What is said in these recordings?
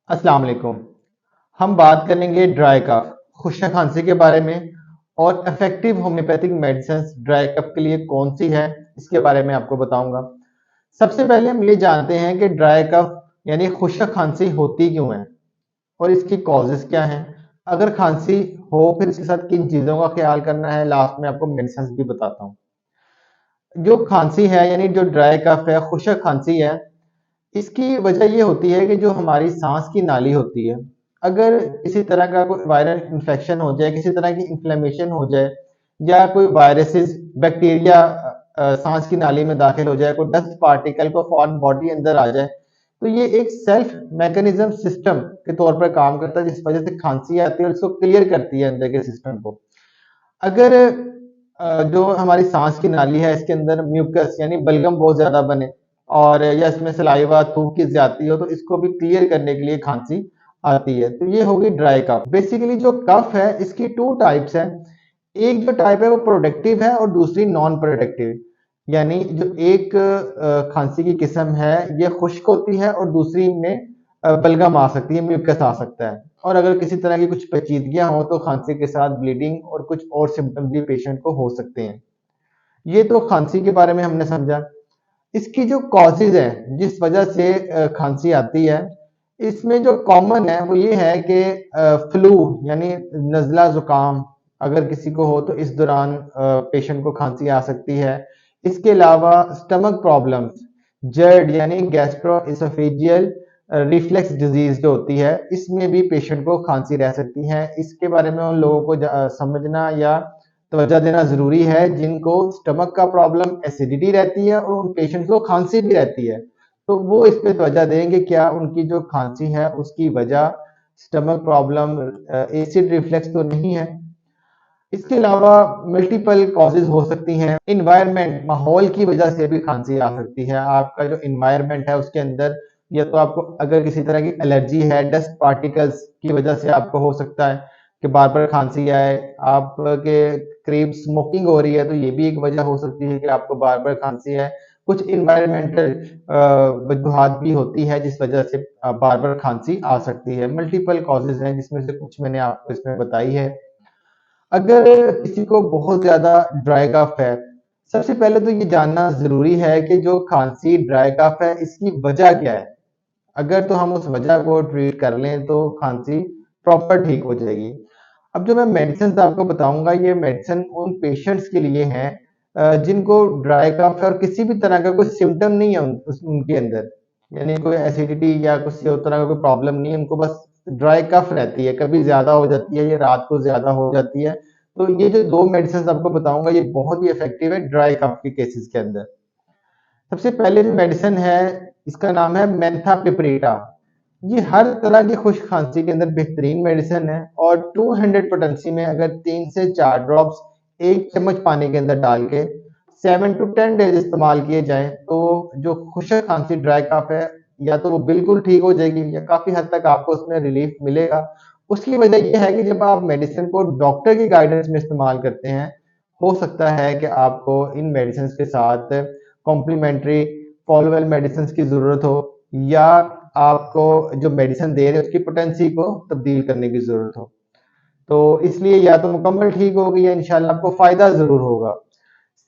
अस्सलाम वालेकुम। हम बात करेंगे ड्राई कफ, खुशक खांसी के बारे में और effective homeopathic medicine dry cough के लिए कौन सी है, इसके बारे में आपको बताऊंगा। सबसे पहले हम ये जानते हैं कि ड्राई कफ यानी खुशक खांसी होती क्यों है और इसकी कॉजेज क्या हैं। अगर खांसी हो फिर इसके साथ किन चीज़ों का ख्याल करना है, लास्ट में आपको मेडिसिन भी बताता हूँ। जो खांसी है यानी जो ड्राई कफ है, खुशक खांसी है, इसकी वजह ये होती है कि जो हमारी सांस की नाली होती है, अगर किसी तरह का कोई वायरल इन्फेक्शन हो जाए, किसी तरह की इन्फ्लेमेशन हो जाए या कोई वायरसेस बैक्टीरिया सांस की नाली में दाखिल हो जाए, कोई डस्ट पार्टिकल को फॉरेन बॉडी अंदर आ जाए, तो ये एक सेल्फ मैकेनिज्म सिस्टम के तौर पर काम करता है, जिस वजह से खांसी आती है और इसको क्लियर करती है अंदर के सिस्टम को। अगर जो हमारी सांस की नाली है इसके अंदर म्यूकस यानी बलगम बहुत ज्यादा बने और या इसमें सलाइवा थूक की ज्यादा हो, तो इसको भी क्लियर करने के लिए खांसी आती है। तो ये होगी ड्राई कफ। बेसिकली जो कफ है इसकी टू टाइप्स है। एक जो टाइप है वो प्रोडक्टिव है और दूसरी नॉन प्रोडक्टिव। यानी जो एक खांसी की किस्म है ये खुश्क होती है और दूसरी में बलगम आ सकती है, म्यूकस आ सकता है। और अगर किसी तरह की कुछ पेचीदगियां हो तो खांसी के साथ ब्लीडिंग और कुछ और सिम्टम्स भी पेशेंट को हो सकते हैं। ये तो खांसी के बारे में हमने समझा। इसकी जो कॉजेज है जिस वजह से खांसी आती है, इसमें जो कॉमन है वो ये है कि फ्लू यानी नज़ला जुकाम अगर किसी को हो तो इस दौरान पेशेंट को खांसी आ सकती है। इसके अलावा स्टमक प्रॉब्लम्स, जर्ड यानी गैस्ट्रो इसोफेजियल रिफ्लेक्स डिजीज जो होती है, इसमें भी पेशेंट को खांसी रह सकती है। इसके बारे में उन लोगों को समझना या तवज्जो देना जरूरी है जिनको स्टमक का प्रॉब्लम, एसिडिटी रहती है और उन पेशेंट्स को खांसी भी रहती है। तो वो इस पे तवज्जो देंगे क्या उनकी जो खांसी है उसकी वजह स्टमक प्रॉब्लम, एसिड रिफ्लेक्स तो नहीं है। इसके अलावा मल्टीपल कॉजेज हो सकती हैं। इन्वायरमेंट, माहौल की वजह से भी खांसी आ सकती है। आपका जो इन्वायरमेंट है उसके अंदर या तो आपको अगर किसी तरह की एलर्जी है, डस्ट पार्टिकल्स की वजह से आपको हो सकता है कि बार बार खांसी आए। आपके करीब स्मोकिंग हो रही है तो ये भी एक वजह हो सकती है कि आपको बार बार खांसी है। कुछ इन्वायरमेंटल वजूहात भी होती है जिस वजह से बार बार खांसी आ सकती है। मल्टीपल कॉजेज हैं जिसमें से कुछ मैंने आपको इसमें बताई है। अगर किसी को बहुत ज्यादा ड्राई कफ है, सबसे पहले तो ये जानना जरूरी है कि जो खांसी ड्राई कफ है इसकी वजह क्या है। अगर तो हम उस वजह को ट्रीट कर लें तो खांसी प्रॉपर ठीक हो जाएगी। अब जो मैं मेडिसिन आपको बताऊंगा ये मेडिसिन उन पेशेंट्स के लिए हैं जिनको ड्राई कफ है और किसी भी तरह का कोई सिम्टम नहीं है उनके अंदर, यानी कोई एसिडिटी या कुछ और तरह का कोई प्रॉब्लम नहीं है, उनको बस ड्राई कफ रहती है, कभी ज्यादा हो जाती है, ये रात को ज्यादा हो जाती है। तो ये जो दो मेडिसिन आपको बताऊंगा ये बहुत ही इफेक्टिव है ड्राई कफ के केसेस के अंदर। सबसे पहले जो मेडिसिन है इसका नाम है मेंथा पिपरीटा। ये हर तरह की खुश्क खांसी के अंदर बेहतरीन मेडिसिन है और 200 पोटेंसी में अगर 3 से 4 ड्रॉप्स एक चम्मच पानी के अंदर डाल के 7 to 10 डेज इस्तेमाल किए जाएं तो जो खुश्क खांसी ड्राई कफ है या तो वो बिल्कुल ठीक हो जाएगी या काफी हद तक आपको उसमें रिलीफ मिलेगा। उसकी वजह यह है कि जब आप मेडिसिन को डॉक्टर की गाइडेंस में इस्तेमाल करते हैं, हो सकता है कि आपको इन मेडिसिन के साथ कॉम्प्लीमेंट्री फॉलोवेल मेडिसिन की जरूरत हो या आपको जो मेडिसिन दे रहे हैं उसकी पोटेंसी को तब्दील करने की जरूरत हो। तो इसलिए या तो मुकम्मल ठीक होगी या इंशाल्लाह आपको फायदा जरूर होगा।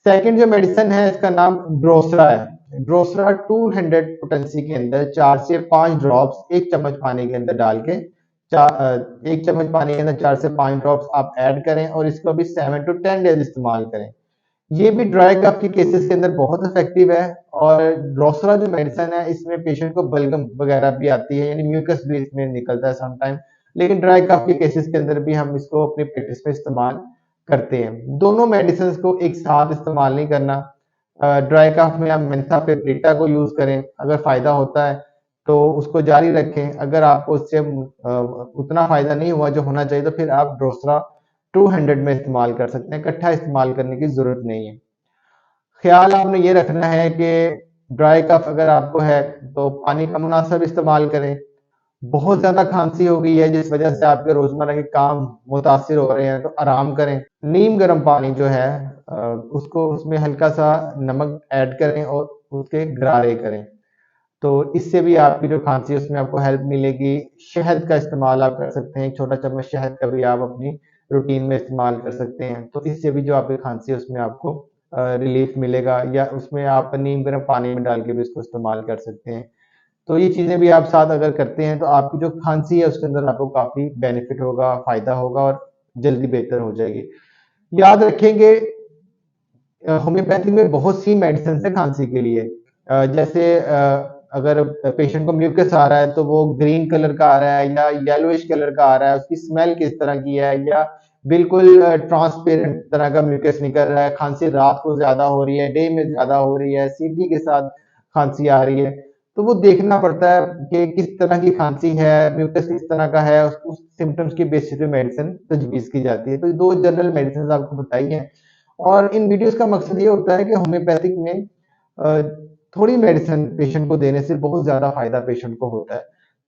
सेकंड जो मेडिसिन है इसका नाम ड्रोसरा है। ड्रोसरा 200 पोटेंसी के अंदर 4 से 5 ड्रॉप्स एक चम्मच पानी के अंदर डाल के एक चम्मच पानी के अंदर 4 से 5 ड्रॉप्स आप ऐड करें और इसको भी 7 to 10 डेज इस्तेमाल करें। ये भी ड्राई कफ के केसेस के अंदर बहुत इफेक्टिव है। और ड्रोसरा जो मेडिसिन है इसमें पेशेंट को बलगम वगैरह भी आती है, यानी म्यूकस भी इसमें निकलता है समटाइम। लेकिन ड्राई कफ के केसेस के अंदर भी हम इसको अपनी प्रैक्टिस में इस्तेमाल करते हैं। दोनों मेडिसिन को एक साथ इस्तेमाल नहीं करना। ड्राई कफ में आप मेंथा पेपरिटा को यूज करें, अगर फायदा होता है तो उसको जारी रखें। अगर आपको उससे उतना फायदा नहीं हुआ जो होना चाहिए तो फिर आप ड्रोसरा 200 में इस्तेमाल कर सकते हैं, इकट्ठा इस्तेमाल करने की जरूरत नहीं है। ख्याल आपने ये रखना है कि ड्राई कफ अगर आपको है तो पानी का मुनासिब इस्तेमाल करें। बहुत ज्यादा खांसी हो गई है जिस वजह से आपके रोजमर्रा के काम मुतासिर हो रहे हैं तो आराम करें। नीम गर्म पानी जो है उसको उसमें हल्का सा नमक ऐड करें और उसके गरारे करें। तो इससे भी आपकी जो खांसी है उसमें आपको हेल्प मिलेगी। शहद का इस्तेमाल आप कर सकते हैं, एक छोटा चम्मच शहद का भी आप अपनी रूटीन में इस्तेमाल कर सकते हैं, तो इससे भी जो आपकी खांसी है उसमें आपको रिलीफ मिलेगा। या उसमें आप नीम गर्म पानी में डाल के भी इसको इस्तेमाल कर सकते हैं। तो ये चीज़ें भी आप साथ अगर करते हैं तो आपकी जो खांसी है उसके अंदर आपको काफ़ी बेनिफिट होगा, फ़ायदा होगा और जल्दी बेहतर हो जाएगी। याद रखेंगे होम्योपैथी में बहुत सी मेडिसिन है खांसी के लिए। जैसे अगर पेशेंट को म्यूकस आ रहा है तो वो ग्रीन कलर का आ रहा है या येलोइश कलर का आ रहा है, उसकी स्मेल किस तरह की है, या बिल्कुल ट्रांसपेरेंट तरह का म्यूकस निकल रहा है, खांसी रात को ज़्यादा हो रही है, डे में ज़्यादा हो रही है, सीढ़ी के साथ खांसी आ रही है, तो वो देखना पड़ता है कि किस तरह की खांसी है, म्यूकस किस तरह का है, उस सिम्पटम्स की बेसिस पे मेडिसिन तजवीज़ की जाती है। तो ये 2 जनरल मेडिसिन आपको बताई हैं। और इन वीडियोस का मकसद ये होता है कि होम्योपैथिक में थोड़ी मेडिसिन पेशेंट को देने से बहुत ज़्यादा फ़ायदा पेशेंट को होता है।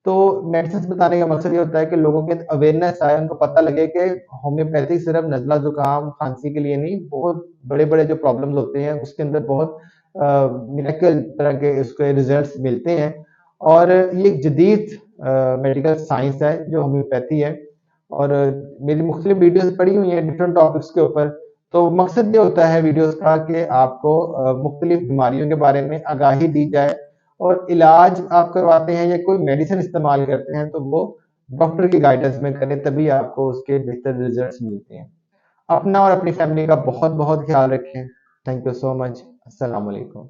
तो मेडिसिन बताने का मकसद ये होता है कि लोगों के अवेयरनेस आए, उनको पता लगे कि होम्योपैथिक सिर्फ नज़ला ज़ुकाम, खांसी के लिए नहीं, बहुत बड़े-बड़े जो प्रॉब्लम्स होते हैं उसके अंदर बहुत मिरेकल तरह के उसके रिजल्ट्स मिलते हैं। और ये एक जदीद मेडिकल साइंस है जो होम्योपैथी है। और मेरी मुख्तलिफ वीडियोस पड़ी हुई हैं डिफरेंट टॉपिक्स के ऊपर। तो मकसद ये होता है वीडियोस का कि आपको मुख्तलिफ बीमारियों के बारे में आगाही दी जाए, और इलाज आप करवाते हैं या कोई मेडिसिन इस्तेमाल करते हैं तो वो डॉक्टर की गाइडेंस में करें, तभी आपको उसके बेहतर रिजल्ट्स मिलते हैं। अपना और अपनी फैमिली का बहुत बहुत ख्याल रखें। Thank you so much. अस्सलाम वालेकुम।